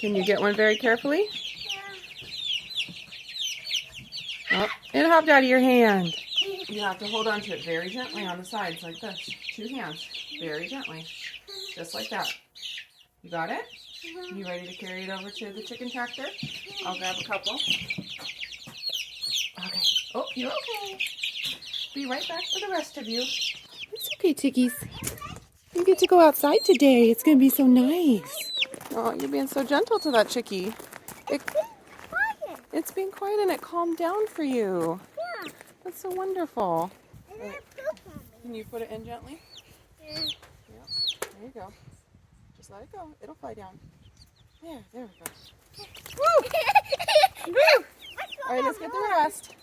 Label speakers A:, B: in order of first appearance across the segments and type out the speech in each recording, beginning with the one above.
A: Can you get one very carefully? Oh, it hopped out of your hand. You have to hold on to it very gently on the sides like this. 2 hands. Very gently. Just like that. You got it? You ready to carry it over to the chicken tractor? I'll grab a couple. Okay. Oh, you're okay. Be right back for the rest of you. It's okay, chickies. You get to go outside today. It's going to be so nice. Oh, you're being so gentle to that chickie. It's being quiet and it calmed down for you.
B: Yeah.
A: That's so wonderful.
B: And it pooped on me.
A: Can you put it in gently?
B: Yeah.
A: Yep. There you go. Just let it go. It'll fly down. There we go. Woo! Woo! All right, let's get the rest.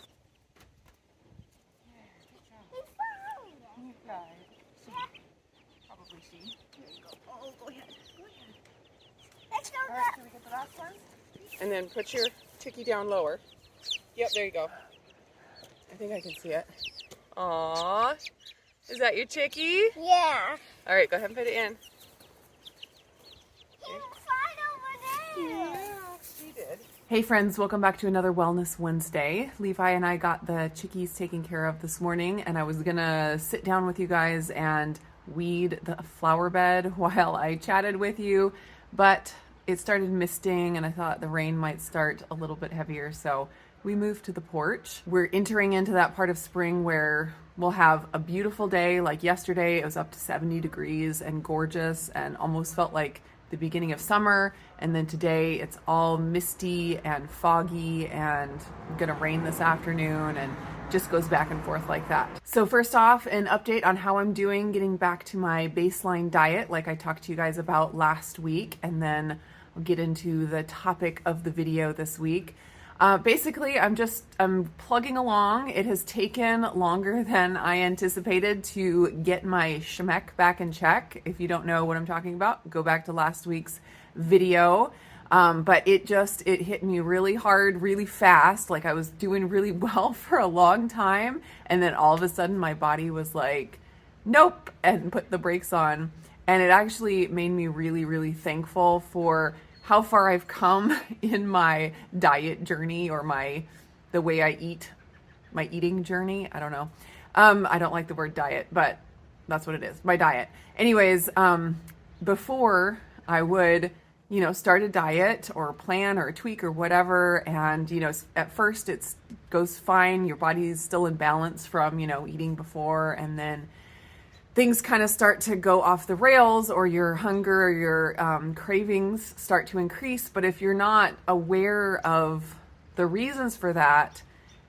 A: Probably she. There you go.
B: Oh, go ahead. Go ahead. Let's go
A: All right, can we get the last one? And then put your chickie down lower. Yep, there you go. I think I can see it. Aww. Is that your chickie?
B: Yeah.
A: All right, go ahead and put it in.
B: He was right over there.
A: Yeah, she did. Hey friends, welcome back to another Wellness Wednesday. Levi and I got the chickies taken care of this morning, and I was gonna sit down with you guys and weed the flower bed while I chatted with you, but it started misting and I thought the rain might start a little bit heavier, so we moved to the porch. We're entering into that part of spring where we'll have a beautiful day. Like yesterday, it was up to 70 degrees and gorgeous and almost felt like the beginning of summer. And then today it's all misty and foggy and gonna rain this afternoon and just goes back and forth like that. So first off, an update on how I'm doing getting back to my baseline diet like I talked to you guys about last week, and then I'll get into the topic of the video this week. Basically, I'm plugging along. It has taken longer than I anticipated to get my SHMEC back in check. If you don't know what I'm talking about, go back to last week's video. But it hit me really hard, really fast. Like I was doing really well for a long time. And then all of a sudden my body was like, nope, and put the brakes on. And it actually made me really, really thankful for how far I've come in my diet journey, or the way I eat, my eating journey. I don't know. I don't like the word diet, but that's what it is, my diet. Anyways, before I would, start a diet or plan or tweak or whatever, and, at first it goes fine. Your body's still in balance from, eating before, and then things kind of start to go off the rails, or your hunger or your cravings start to increase. But if you're not aware of the reasons for that,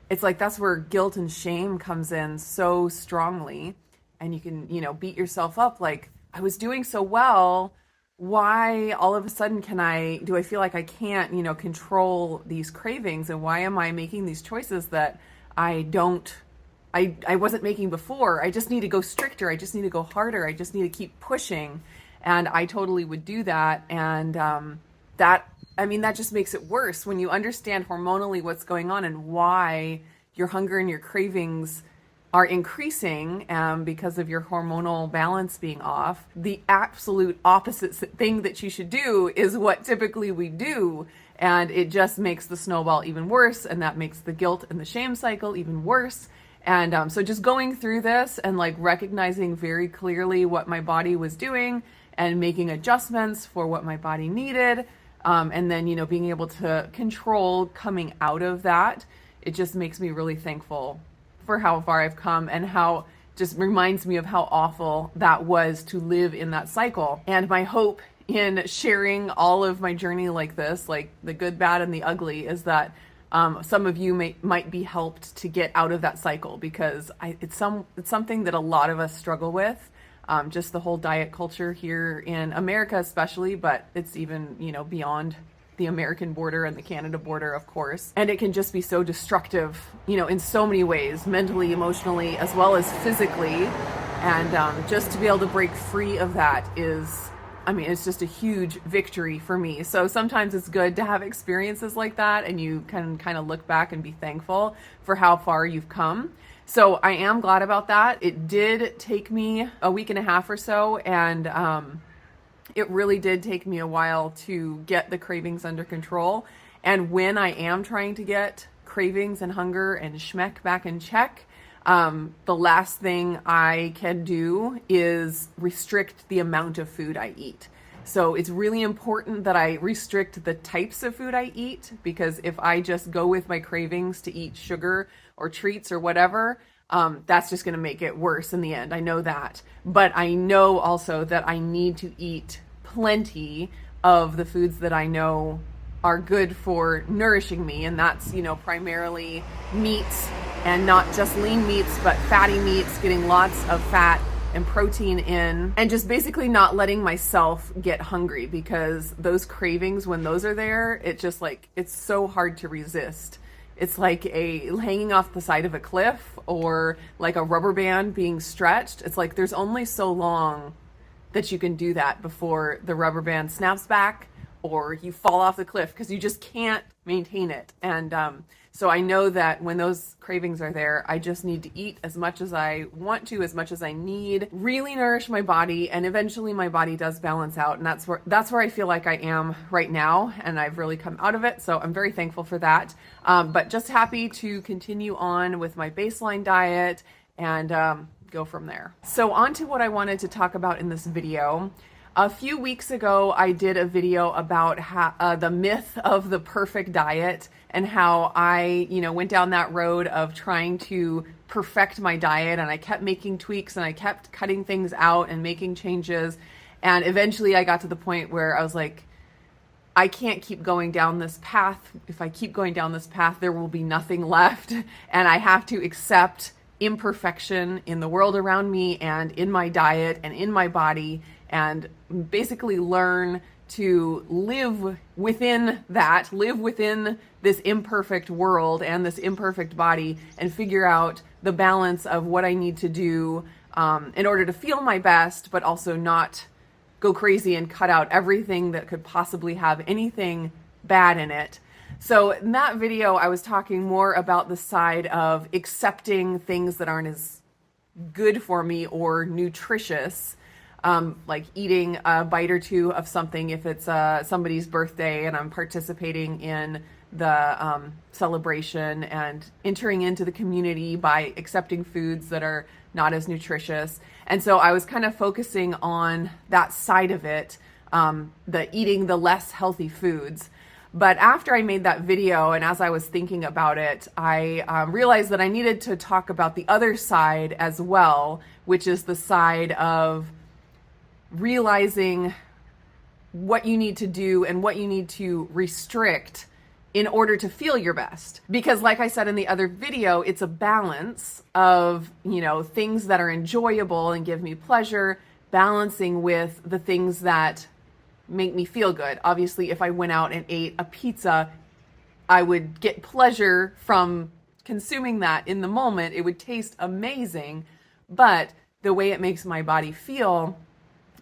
A: it's like that's where guilt and shame comes in so strongly. And you can, beat yourself up like, I was doing so well. Why all of a sudden do I feel like I can't, control these cravings? And why am I making these choices that I wasn't making before? I just need to go stricter. I just need to go harder. I just need to keep pushing. And I totally would do that. And that just makes it worse when you understand hormonally what's going on and why your hunger and your cravings are increasing because of your hormonal balance being off. The absolute opposite thing that you should do is what typically we do. And it just makes the snowball even worse. And that makes the guilt and the shame cycle even worse. And so just going through this and like recognizing very clearly what my body was doing and making adjustments for what my body needed. And then, being able to control coming out of that, it just makes me really thankful for how far I've come, and how just reminds me of how awful that was to live in that cycle. And my hope in sharing all of my journey like this, like the good, bad, and the ugly, is that some of you might be helped to get out of that cycle, because it's something that a lot of us struggle with. Just the whole diet culture here in America, especially, but it's even, beyond the American border and the Canada border, of course. And it can just be so destructive, in so many ways, mentally, emotionally, as well as physically. And just to be able to break free of that it's just a huge victory for me. So sometimes it's good to have experiences like that, and you can kind of look back and be thankful for how far you've come. So I am glad about that. It did take me a week and a half or so, and it really did take me a while to get the cravings under control. And when I am trying to get cravings and hunger and SHMEC back in check, the last thing I can do is restrict the amount of food I eat. So it's really important that I restrict the types of food I eat, because if I just go with my cravings to eat sugar or treats or whatever, that's just going to make it worse in the end. I know that. But I know also that I need to eat plenty of the foods that I know are good for nourishing me. And that's, primarily meats, and not just lean meats, but fatty meats, getting lots of fat and protein in, and just basically not letting myself get hungry, because those cravings, when those are there, it's so hard to resist. It's like hanging off the side of a cliff, or like a rubber band being stretched. It's like there's only so long that you can do that before the rubber band snaps back or you fall off the cliff, because you just can't maintain it. And so I know that when those cravings are there, I just need to eat as much as I want to, as much as I need, really nourish my body, and eventually my body does balance out. And that's where I feel like I am right now, and I've really come out of it. So I'm very thankful for that. But just happy to continue on with my baseline diet and go from there. So on to what I wanted to talk about in this video. A few weeks ago, I did a video about the myth of the perfect diet, and how I, went down that road of trying to perfect my diet, and I kept making tweaks, and I kept cutting things out and making changes. And eventually I got to the point where I was like, I can't keep going down this path. If I keep going down this path, there will be nothing left. And I have to accept imperfection in the world around me, and in my diet, and in my body, and basically learn to live within this imperfect world and this imperfect body, and figure out the balance of what I need to do in order to feel my best, but also not go crazy and cut out everything that could possibly have anything bad in it. So in that video, I was talking more about the side of accepting things that aren't as good for me or nutritious, like eating a bite or two of something if it's somebody's birthday and I'm participating in the celebration, and entering into the community by accepting foods that are not as nutritious. And so I was kind of focusing on that side of it, the eating the less healthy foods. But after I made that video, and as I was thinking about it, I realized that I needed to talk about the other side as well, which is the side of realizing what you need to do and what you need to restrict in order to feel your best. Because like I said in the other video, it's a balance of, things that are enjoyable and give me pleasure, balancing with the things that make me feel good. Obviously, if I went out and ate a pizza, I would get pleasure from consuming that in the moment. It would taste amazing, but the way it makes my body feel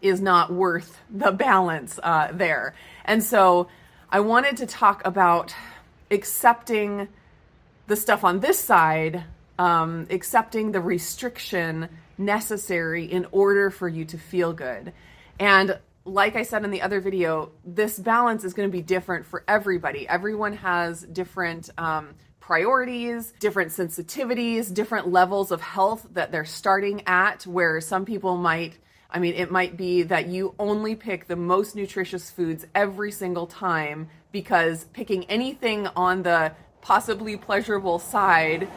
A: is not worth the balance there. And so I wanted to talk about accepting the stuff on this side, accepting the restriction necessary in order for you to feel good. And like I said in the other video, this balance is going to be different for everybody. Everyone has different priorities, different sensitivities, different levels of health that they're starting at, where some people it might be that you only pick the most nutritious foods every single time, because picking anything on the possibly pleasurable side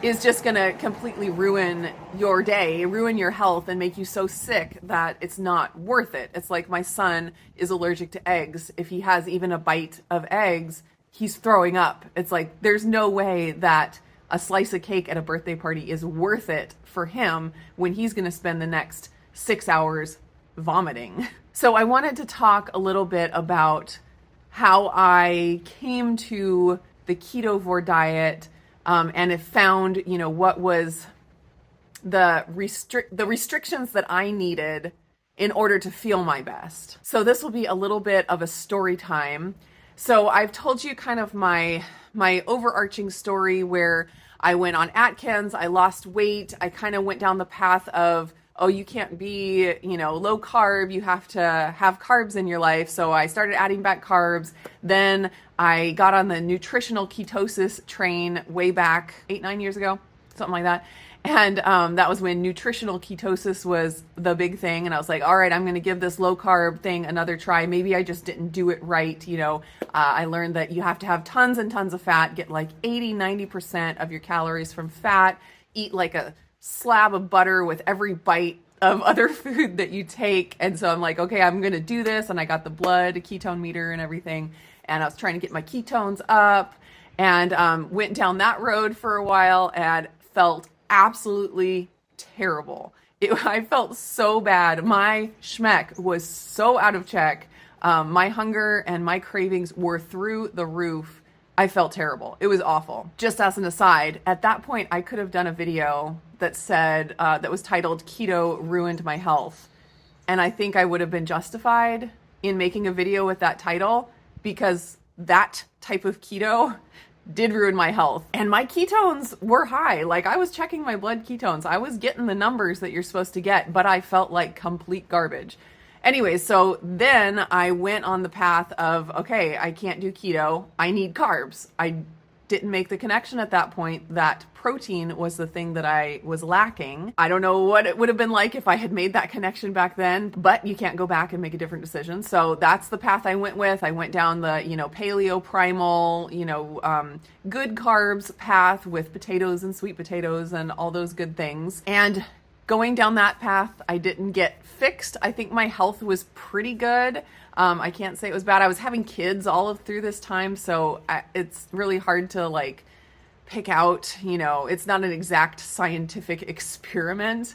A: is just going to completely ruin your day, ruin your health, and make you so sick that it's not worth it. It's like my son is allergic to eggs. If he has even a bite of eggs, he's throwing up. It's like there's no way that a slice of cake at a birthday party is worth it for him when he's going to spend the next 6 hours vomiting. So I wanted to talk a little bit about how I came to the ketovore diet, and have found, what was the restrictions that I needed in order to feel my best. So this will be a little bit of a story time. So I've told you kind of my overarching story where I went on Atkins, I lost weight, I kind of went down the path of, oh, you can't be, low carb. You have to have carbs in your life. So I started adding back carbs. Then I got on the nutritional ketosis train way back 8-9 years ago, something like that. And that was when nutritional ketosis was the big thing. And I was like, all right, I'm going to give this low carb thing another try. Maybe I just didn't do it right. I learned that you have to have tons and tons of fat, get like 80-90% of your calories from fat, eat like a slab of butter with every bite of other food that you take. And so I'm like, okay, I'm going to do this. And I got the blood ketone meter and everything. And I was trying to get my ketones up and went down that road for a while and felt absolutely terrible. I felt so bad. My SHMEC was so out of check. My hunger and my cravings were through the roof. I felt terrible. It was awful. Just as an aside, at that point, I could have done a video that said, that was titled Keto Ruined My Health. And I think I would have been justified in making a video with that title because that type of keto did ruin my health. And my ketones were high. Like I was checking my blood ketones. I was getting the numbers that you're supposed to get, but I felt like complete garbage. Anyway, so then I went on the path of, okay, I can't do keto. I need carbs. I didn't make the connection at that point that protein was the thing that I was lacking. I don't know what it would have been like if I had made that connection back then, but you can't go back and make a different decision. So that's the path I went with. I went down the, paleo primal, good carbs path with potatoes and sweet potatoes and all those good things. And going down that path, I didn't get fixed. I think my health was pretty good. I can't say it was bad. I was having kids through this time, so it's really hard to pick out, it's not an exact scientific experiment.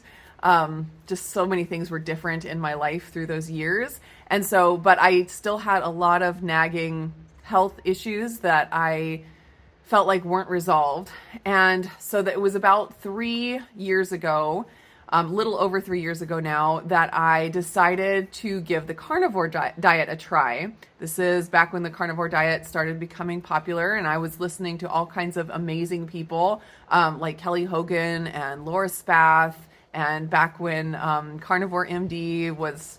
A: Just so many things were different in my life through those years. And so, but I still had a lot of nagging health issues that I felt like weren't resolved. And so that it was about 3 years ago, little over 3 years ago now, that I decided to give the carnivore diet a try. This is back when the carnivore diet started becoming popular, and I was listening to all kinds of amazing people like Kelly Hogan and Laura Spath, and back when Carnivore MD was,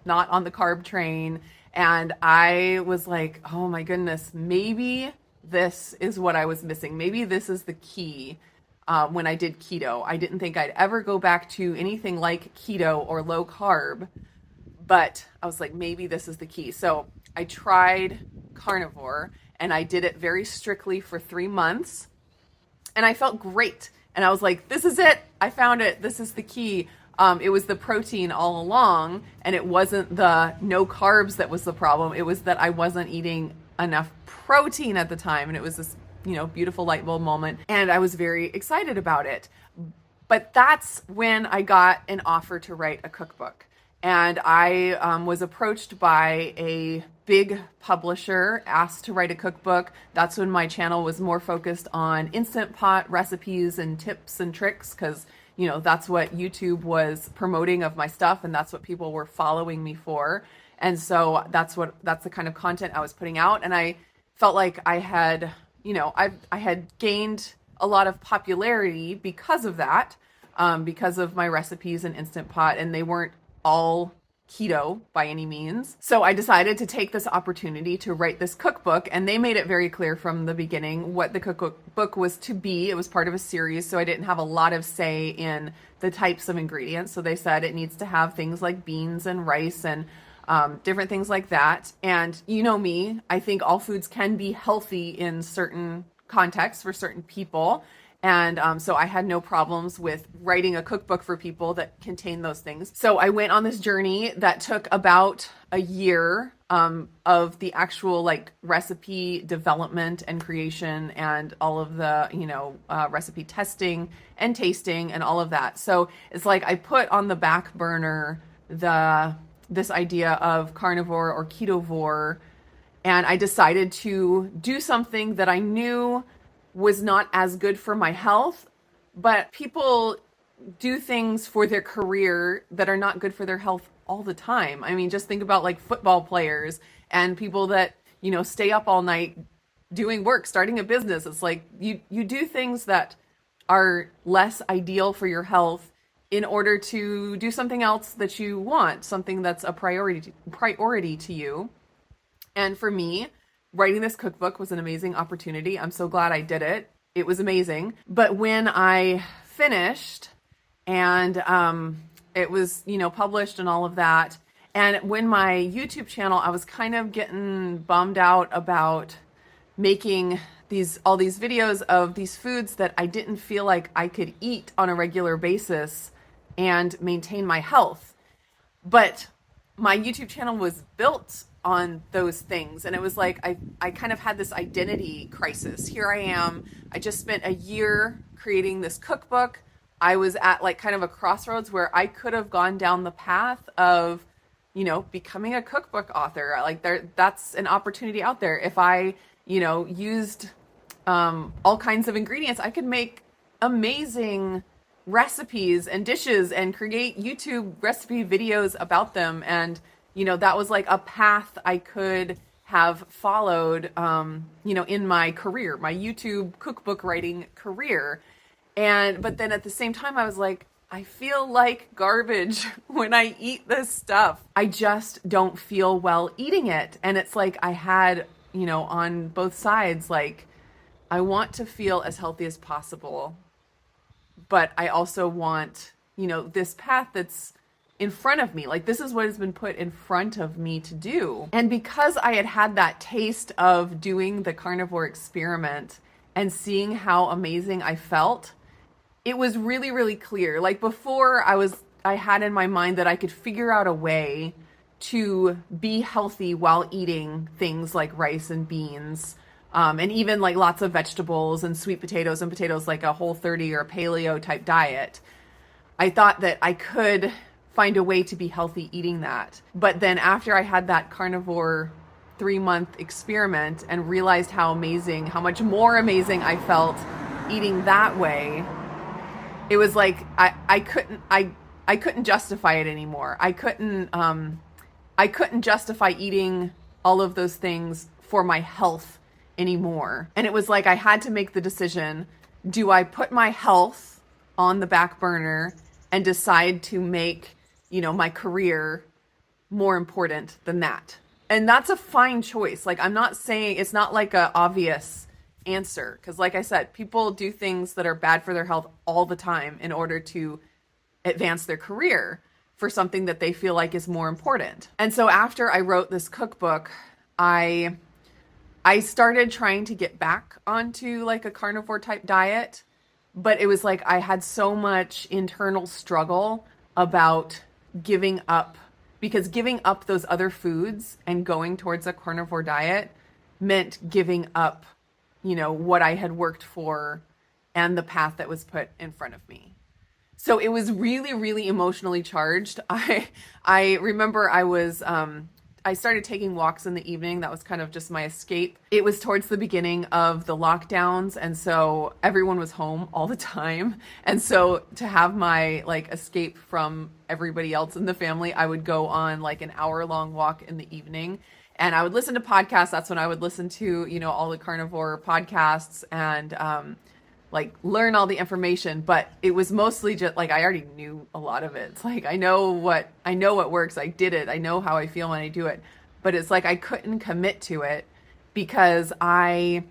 A: not on the carb train. And I was like, oh my goodness, maybe this is what I was missing. Maybe this is the key. When I did keto, I didn't think I'd ever go back to anything like keto or low carb, but I was like, maybe this is the key. So I tried carnivore and I did it very strictly for 3 months and I felt great. And I was like, this is it. I found it. This is the key. It was the protein all along, and it wasn't the no carbs that was the problem. It was that I wasn't eating enough protein at the time. And it was this beautiful light bulb moment. And I was very excited about it. But that's when I got an offer to write a cookbook. And I was approached by a big publisher, asked to write a cookbook. That's when my channel was more focused on Instant Pot recipes and tips and tricks, because that's what YouTube was promoting of my stuff, and that's what people were following me for. And so that's the kind of content I was putting out. And I felt like I had I had gained a lot of popularity because of that, because of my recipes in Instant Pot, and they weren't all keto by any means. So I decided to take this opportunity to write this cookbook, and they made it very clear from the beginning what the cookbook was to be. It was part of a series, so I didn't have a lot of say in the types of ingredients. So they said it needs to have things like beans and rice and different things like that. And me, I think all foods can be healthy in certain contexts for certain people. And so I had no problems with writing a cookbook for people that contain those things. So I went on this journey that took about a year of the actual recipe development and creation and all of the, recipe testing and tasting and all of that. So it's like I put on the back burner this idea of carnivore or ketovore, and I decided to do something that I knew was not as good for my health, but people do things for their career that are not good for their health all the time. I mean, just think about football players and people that, stay up all night doing work, starting a business. It's like you do things that are less ideal for your health in order to do something else that you want, something that's a priority to you. And for me, writing this cookbook was an amazing opportunity. I'm so glad I did it. It was amazing. But when I finished and it was, published and all of that, and when my YouTube channel, I was kind of getting bummed out about making all these videos of these foods that I didn't feel like I could eat on a regular basis and maintain my health. But my YouTube channel was built on those things. And it was like, I kind of had this identity crisis. Here I am. I just spent a year creating this cookbook. I was at like kind of a crossroads where I could have gone down the path of, becoming a cookbook author. Like that's an opportunity out there. If I, used all kinds of ingredients, I could make amazing recipes and dishes and create YouTube recipe videos about them. And, that was like a path I could have followed, in my career, my YouTube cookbook writing career. But then at the same time, I was like, I feel like garbage when I eat this stuff. I just don't feel well eating it. And it's like I had, on both sides, like I want to feel as healthy as possible, but I also want, this path that's in front of me. Like this is what has been put in front of me to do. And because I had had that taste of doing the carnivore experiment and seeing how amazing I felt, it was really, really clear. Like before I had in my mind that I could figure out a way to be healthy while eating things like rice and beans, and even like lots of vegetables and sweet potatoes and potatoes, like a Whole30 or a paleo type diet. I thought that I could find a way to be healthy eating that. But then after I had that carnivore 3-month experiment and realized how much more amazing I felt eating that way, it was like I couldn't justify it anymore. I couldn't justify eating all of those things for my health anymore. And it was like I had to make the decision, do I put my health on the back burner and decide to make, my career more important than that? And that's a fine choice. Like I'm not saying it's not like a obvious answer, because like I said, people do things that are bad for their health all the time in order to advance their career for something that they feel like is more important. And so after I wrote this cookbook, I started trying to get back onto like a carnivore type diet, but it was like I had so much internal struggle about giving up, because giving up those other foods and going towards a carnivore diet meant giving up, what I had worked for and the path that was put in front of me. So it was really, really emotionally charged. I remember I started taking walks in the evening. That was kind of just my escape. It was towards the beginning of the lockdowns, and so everyone was home all the time. And so to have my like escape from everybody else in the family, I would go on like an hour-long walk in the evening. And I would listen to podcasts. That's when I would listen to, all the carnivore podcasts and like learn all the information. But it was mostly just like I already knew a lot of it. It's like I know what works. I did it. I know how I feel when I do it. But it's like I couldn't commit to it because I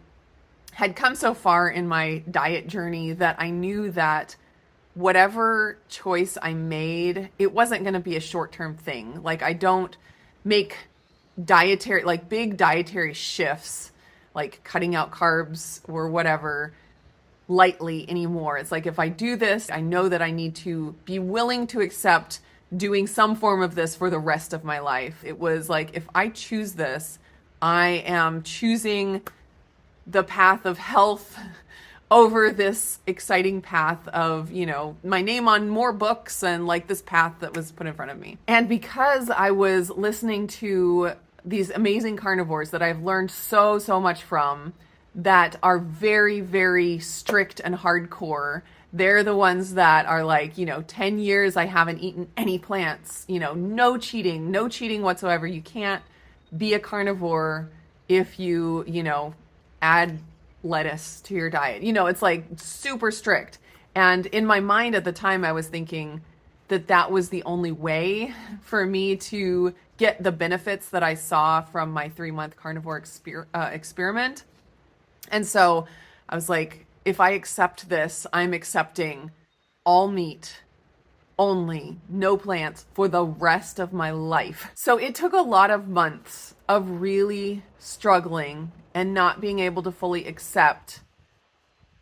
A: had come so far in my diet journey that I knew that whatever choice I made, it wasn't going to be a short-term thing. Like I don't make big dietary shifts, like cutting out carbs or whatever, lightly anymore. It's like if I do this, I know that I need to be willing to accept doing some form of this for the rest of my life. It was like, if I choose this, I am choosing the path of health over this exciting path of, my name on more books and like this path that was put in front of me. And because I was listening to these amazing carnivores that I've learned so much from, that are very, very strict and hardcore. They're the ones that are like, 10 years I haven't eaten any plants, no cheating whatsoever. You can't be a carnivore if you, add lettuce to your diet. It's like super strict. And in my mind at the time, I was thinking, that that was the only way for me to get the benefits that I saw from my 3-month carnivore experiment. And so I was like, if I accept this, I'm accepting all meat only, no plants for the rest of my life. So it took a lot of months of really struggling and not being able to fully accept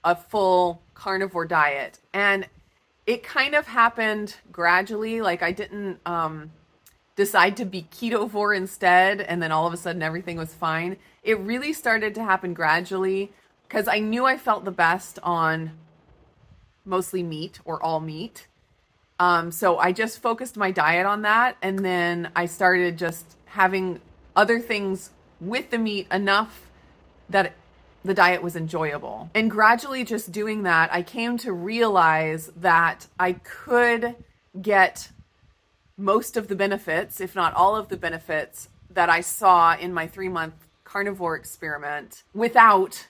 A: a full carnivore diet. And it kind of happened gradually. Like I didn't decide to be ketovore instead, and then all of a sudden everything was fine. It really started to happen gradually because I knew I felt the best on mostly meat or all meat. So I just focused my diet on that, and then I started just having other things with the meat enough that the diet was enjoyable. And gradually just doing that, I came to realize that I could get most of the benefits, if not all of the benefits that I saw in my 3-month carnivore experiment without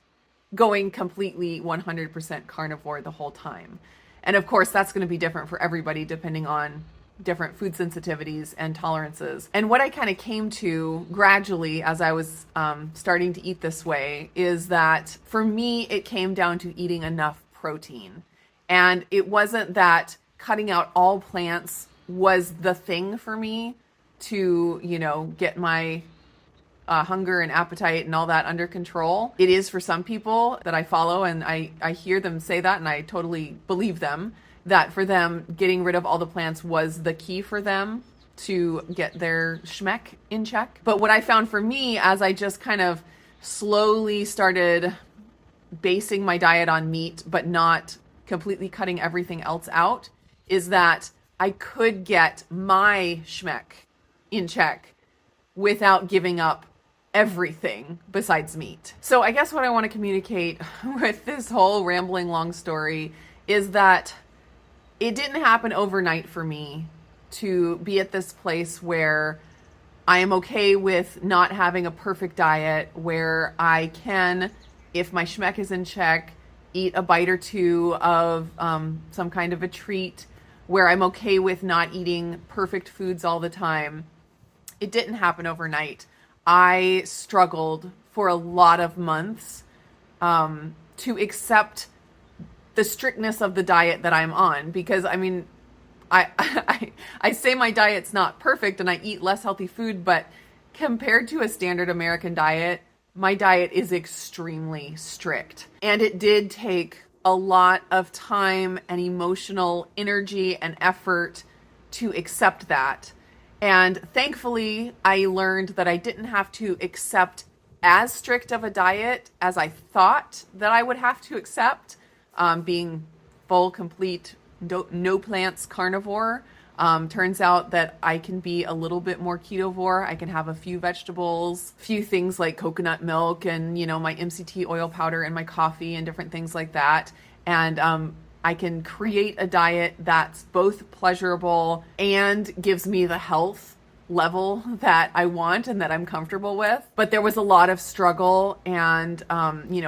A: going completely 100% carnivore the whole time. And of course, that's going to be different for everybody depending on different food sensitivities and tolerances. And what I kind of came to gradually as I was starting to eat this way is that for me, it came down to eating enough protein. And it wasn't that cutting out all plants was the thing for me to, get my hunger and appetite and all that under control. It is for some people that I follow, and I hear them say that, and I totally believe them, that for them, getting rid of all the plants was the key for them to get their SHMEC in check. But what I found for me, as I just kind of slowly started basing my diet on meat, but not completely cutting everything else out, is that I could get my SHMEC in check without giving up everything besides meat. So I guess what I want to communicate with this whole rambling long story is that it didn't happen overnight for me to be at this place where I am okay with not having a perfect diet, where I can, if my SHMEC is in check, eat a bite or two of some kind of a treat, where I'm okay with not eating perfect foods all the time. It didn't happen overnight. I struggled for a lot of months to accept the strictness of the diet that I'm on, because I say my diet's not perfect and I eat less healthy food, but compared to a standard American diet, my diet is extremely strict. And it did take a lot of time and emotional energy and effort to accept that. And thankfully, I learned that I didn't have to accept as strict of a diet as I thought that I would have to accept, being full, complete, no plants carnivore. Turns out that I can be a little bit more ketovore. I can have a few vegetables, few things like coconut milk and, my MCT oil powder and my coffee and different things like that. And I can create a diet that's both pleasurable and gives me the health level that I want and that I'm comfortable with. But there was a lot of struggle and,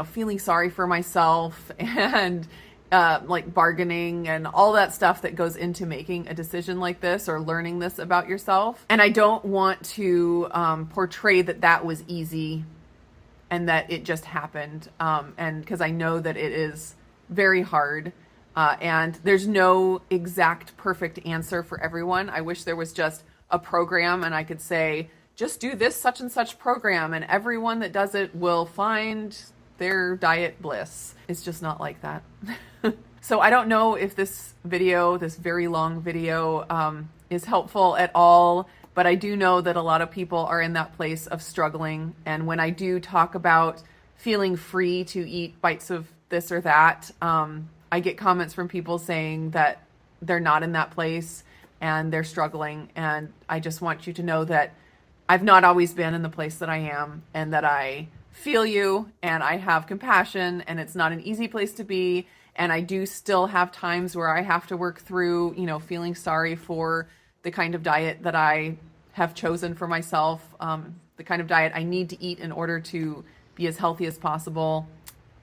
A: feeling sorry for myself and like bargaining and all that stuff that goes into making a decision like this or learning this about yourself. And I don't want to portray that was easy and that it just happened. And because I know that it is very hard. And there's no exact perfect answer for everyone. I wish there was just a program and I could say, just do this such and such program and everyone that does it will find their diet bliss. It's just not like that. So I don't know if this video, this very long video, is helpful at all, but I do know that a lot of people are in that place of struggling. And when I do talk about feeling free to eat bites of this or that, I get comments from people saying that they're not in that place and they're struggling. And I just want you to know that I've not always been in the place that I am, and that I feel you and I have compassion, and it's not an easy place to be. And I do still have times where I have to work through, feeling sorry for the kind of diet that I have chosen for myself, the kind of diet I need to eat in order to be as healthy as possible.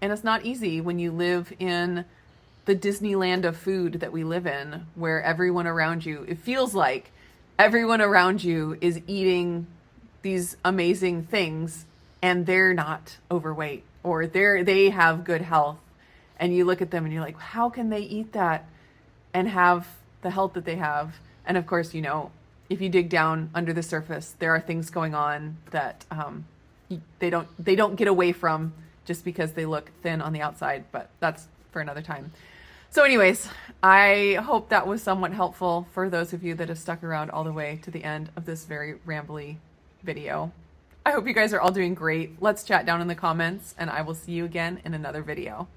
A: And it's not easy when you live in the Disneyland of food that we live in, where everyone around you, it feels like everyone around you is eating these amazing things and they're not overweight or they have good health. And you look at them and you're like, how can they eat that and have the health that they have? And of course, you know, if you dig down under the surface, there are things going on that they don't get away from just because they look thin on the outside, but that's for another time. So anyways, I hope that was somewhat helpful for those of you that have stuck around all the way to the end of this very rambly video. I hope you guys are all doing great. Let's chat down in the comments, and I will see you again in another video.